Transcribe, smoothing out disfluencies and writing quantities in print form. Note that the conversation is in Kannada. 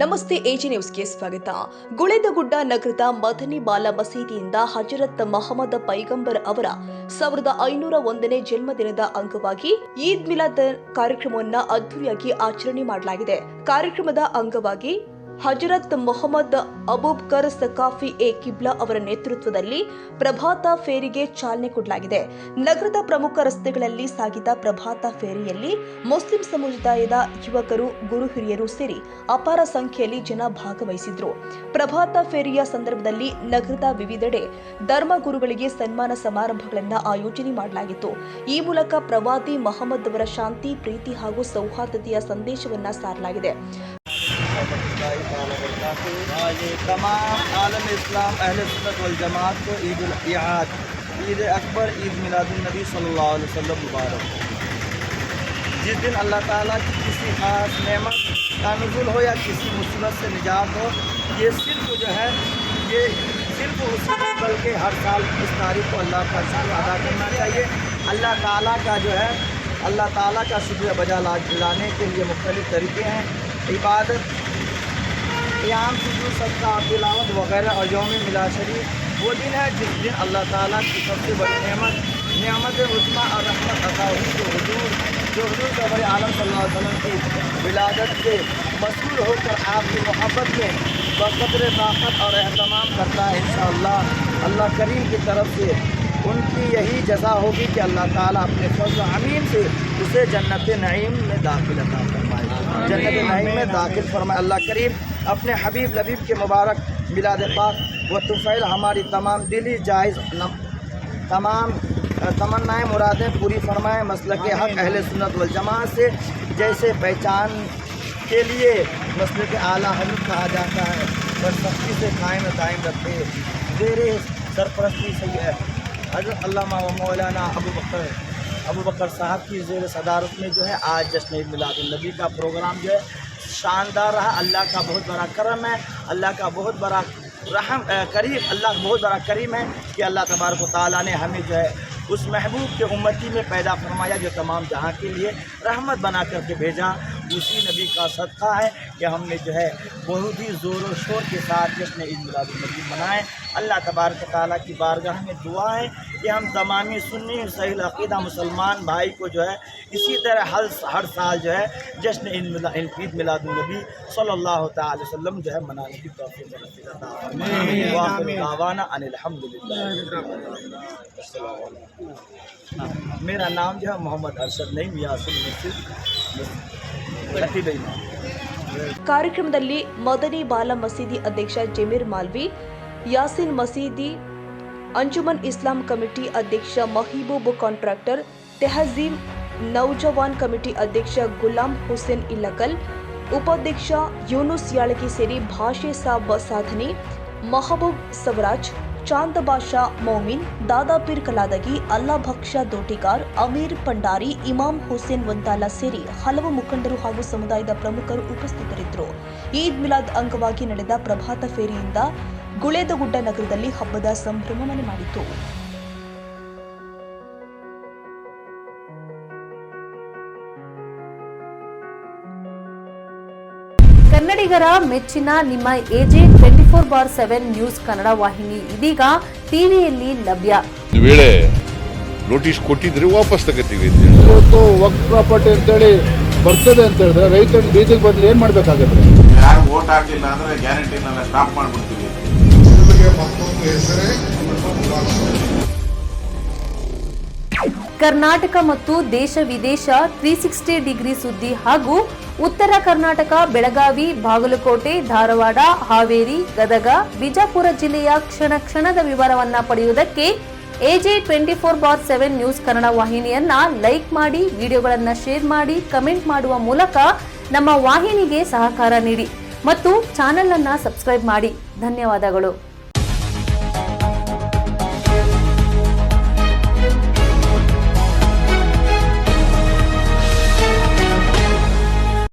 ನಮಸ್ತೆ ಎಜಿ ನ್ಯೂಸ್ಗೆ ಸ್ವಾಗತ. ಗುಳೇದಗುಡ್ಡ ನಗರದ ಮದನಿ ಬಾಲ ಮಸೀದಿಯಿಂದ ಹಜರತ್ ಮೊಹಮ್ಮದ್ ಪೈಗಂಬರ್ ಅವರ 1501ನೇ ಜನ್ಮದಿನದ ಅಂಗವಾಗಿ ಈದ್ ಮಿಲಾದ್ ಕಾರ್ಯಕ್ರಮವನ್ನು ಅದ್ದೂರಿಯಾಗಿ ಆಚರಣೆ ಮಾಡಲಾಗಿದೆ. ಕಾರ್ಯಕ್ರಮದ ಅಂಗವಾಗಿ ಹಜರತ್ ಮೊಹಮ್ಮದ್ ಅಬೂಬಕರ್ ಸಕಾಫಿ ಎ ಕಿಬ್ಲಾ ಅವರ ನೇತೃತ್ವದಲ್ಲಿ ಪ್ರಭಾತ ಫೇರಿಗೆ ಚಾಲನೆ ಕೊಡಲಾಗಿದೆ. ನಗರದ ಪ್ರಮುಖ ರಸ್ತೆಗಳಲ್ಲಿ ಸಾಗಿದ ಪ್ರಭಾತ ಫೇರಿಯಲ್ಲಿ ಮುಸ್ಲಿಂ ಸಮುದಾಯದ ಯುವಕರು, ಗುರು ಹಿರಿಯರು ಸೇರಿ ಅಪಾರ ಸಂಖ್ಯೆಯಲ್ಲಿ ಜನ ಭಾಗವಹಿಸಿದ್ರು. ಪ್ರಭಾತ ಫೇರಿಯ ಸಂದರ್ಭದಲ್ಲಿ ನಗರದ ವಿವಿಧೆಡೆ ಧರ್ಮಗುರುಗಳಿಗೆ ಸನ್ಮಾನ ಸಮಾರಂಭಗಳನ್ನು ಆಯೋಜನೆ ಮಾಡಲಾಗಿತ್ತು. ಈ ಮೂಲಕ ಪ್ರವಾದಿ ಮೊಹಮ್ಮದ್ ಅವರ ಶಾಂತಿ, ಪ್ರೀತಿ ಹಾಗೂ ಸೌಹಾರ್ದತೆಯ ಸಂದೇಶವನ್ನ ಸಾರಲಾಗಿದೆ. तमाम आलम इस्लाम अहले सुन्नत वल जमात को ईद अकबर ईद मिलादुन्नबी सल्लल्लाहु अलैहि वसल्लम मुबारक। जिस दिन अल्लाह ताला की किसी खास नेमत का नुज़ुल हो या किसी मुसीबत से निजात हो, ये सिर्फ उसी बल्कि हर साल इस तारीख को अल्लाह का शुक्र अदा करना चाहिए। अल्लाह ताला का शुक्र बजा लाने के लिए मुख्तलिफ तरीके हैं। इबादत, क़ियाम, सुजूद, सदका, तिलावत वगैरह। और यौम मिलाद शरीफ वो दिन है जिस दिन अल्लाह ताला की सबसे बड़ी नेमत उज़्मा और रहमत अता हुई, जो हुज़ूर सरवर आलम सल्लल्लाहु अलैहि वसल्लम की विलादत से मशहूर होकर आपकी मोहब्बत में बक़द्र ताक़त और एहतमाम करता है। इंशाअल्लाह अल्लाह करीम की तरफ से उनकी यही जज़ा होगी कि अल्लाह ताला अपने फज़्ल अमीन से उसे जन्नत नईम में दाखिल अता फरमाए, जन्नत नईम में दाखिल फरमाए। अल्लाह करीम अपने हबीब लबीब के मुबारक मिलाद पाक व तुफ़ैल हमारी तमाम दिली जायज़ तमाम तमन्नाएँ मुरादें पूरी फरमाएँ। मसलक हक़ अहले सुन्नत वल जमात से जैसे पहचान के लिए मसलक आला हदीस कहा जाता है, पर सख्ती से कायम दायम रखे ज़ेरे सरपरस्ती सैयद हज़रत अल्लामा व मौलाना अबू बकर साहब की ज़ेर सदारत में जो है आज जश्न ईद मिलादुन्नबी का प्रोग्राम जो है शानदार रहा। अल्लाह का बहुत बड़ा करम है, अल्लाह का बहुत बड़ा अल्लाह बहुत बड़ा करीम है कि अल्लाह तबारक व तआला ने हमें जो है उस महबूब के उम्मती में पैदा फरमाया जो तमाम जहां के लिए रहमत बना करके भेजा। उसी नबी का सदका है कि हमने जो है बहुत ही ज़ोर और शोर के साथ जश्न ईद मिलादुन्नबी मनाएँ। अल्लाह तबारक व तआला की बारगाह में दुआ है कि हम तमामी सुन्नी सही अक़ीदा मुसलमान भाई को जो है इसी तरह हर साल जो है जश्न ईद मिलादुन्नबी सल्लल्लाहु तआला अलैहि वसल्लम जो है मनाने की तौफ़ीक़ अता फरमाए। व आखिर दावाना अनिल हम्दुलिल्लाह। मेरा नाम जो है मोहम्मद अरशद नईम यासिन मस्जिद। ಕಾರ್ಯಕ್ರಮದಲ್ಲಿ ಮದನಿ ಬಾಲ ಮಸೀದಿ ಅಧ್ಯಕ್ಷ ಜಮೀರ್ ಮಾಲ್ವಿ, ಯಾಸಿನ್ ಮಸೀದಿ, ಅಂಜುಮನ್ ಇಸ್ಲಾಂ ಕಮಿಟಿ ಅಧ್ಯಕ್ಷ ಮಹಬೂಬ್ ಕಾಂಟ್ರಾಕ್ಟರ್, ತೆಹಜೀಮ್ ನೌಜವಾನ್ ಕಮಿಟಿ ಅಧ್ಯಕ್ಷ ಗುಲಾಂ ಹುಸೇನ್ ಇಲ್ಲಕಲ್, ಉಪಾಧ್ಯಕ್ಷ ಯೂನುಸ್ ಯಾಳಗಿ ಸೇರಿ ಭಾಷೆ ಸಾಬ್ ಸಾಧನಿ, ಮಹಬೂಬ್ ಸವರಾಜ್, ಚಾಂದ್ ಬಾಷಾ ಮೌಮಿನ್, ದಾದಾಪೀರ್ ಕಲಾದಗಿ, ಅಲ್ಲಾ ಭಕ್ಷ ದೋಟಿಗಾರ್, ಅಮೀರ್ ಪಂಡಾರಿ, ಇಮಾಮ್ ಹುಸೇನ್ ವಂತಾಲ ಸೇರಿ ಹಲವು ಮುಖಂಡರು ಹಾಗೂ ಸಮುದಾಯದ ಪ್ರಮುಖರು ಉಪಸ್ಥಿತರಿದ್ದರು. ಈದ್ ಮಿಲಾದ್ ಅಂಗವಾಗಿ ನಡೆದ ಪ್ರಭಾತ ಫೇರಿಯಿಂದ ಗುಳೇದಗುಡ್ಡ ನಗರದಲ್ಲಿ ಹಬ್ಬದ ಸಂಭ್ರಮ ಮನೆ ಮಾಡಿತು. ಕನ್ನಡಿಗರ ಮೆಚ್ಚಿನ ನಿಮ್ಮ ಎಜೆ 24/7 ನ್ಯೂಸ್ ಕನ್ನಡ ವಾಹಿನಿ ಇದೀಗ ಟಿವಿಯಲ್ಲಿ ಲಭ್ಯ. ವೇಳೆ ನೋಟಿಸ್ ಕೊಟ್ಟಿದ್ರೆ ವಾಪಸ್ ತಗೋತೀವಿ. ಇವತ್ತು ವಕ್ಫ್ ಪ್ರಾಪರ್ಟಿ ಅಂತೇಳಿ ಬರ್ತದೆ ಅಂತ ಹೇಳಿದ್ರೆ ರೈತರು ಬೀದಿಗೆ ಬಂದ್ರೆ ಏನ್ ಮಾಡ್ಬೇಕಾಗುತ್ತೆ? ಯಾರು ವೋಟ್ ಹಾಕಿಲ್ಲ ಅಂದ್ರೆ ಗ್ಯಾರಂಟಿನೆಲ್ಲ ಸ್ಟಾಪ್ ಮಾಡ್ಬಿಡ್ತೀವಿ. ಕರ್ನಾಟಕ ಮತ್ತು ದೇಶ ವಿದೇಶ 360 ಡಿಗ್ರಿ ಸುದ್ದಿ ಹಾಗೂ ಉತ್ತರ ಕರ್ನಾಟಕ, ಬೆಳಗಾವಿ, ಬಾಗಲಕೋಟೆ, ಧಾರವಾಡ, ಹಾವೇರಿ, ಗದಗ, ಬಿಜಾಪುರ ಜಿಲ್ಲೆಯ ಕ್ಷಣದ ವಿವರವನ್ನ ಪಡೆಯುವುದಕ್ಕೆ ಎಜೆ 24/7 ನ್ಯೂಸ್ ಕನ್ನಡ ವಾಹಿನಿಯನ್ನ ಲೈಕ್ ಮಾಡಿ, ವಿಡಿಯೋಗಳನ್ನ ಶೇರ್ ಮಾಡಿ, ಕಮೆಂಟ್ ಮಾಡುವ ಮೂಲಕ ನಮ್ಮ ವಾಹಿನಿಗೆ ಸಹಕಾರ ನೀಡಿ ಮತ್ತು ಚಾನೆಲ್ ಅನ್ನ ಸಬ್ಸ್ಕ್ರೈಬ್ ಮಾಡಿ. ಧನ್ಯವಾದಗಳು.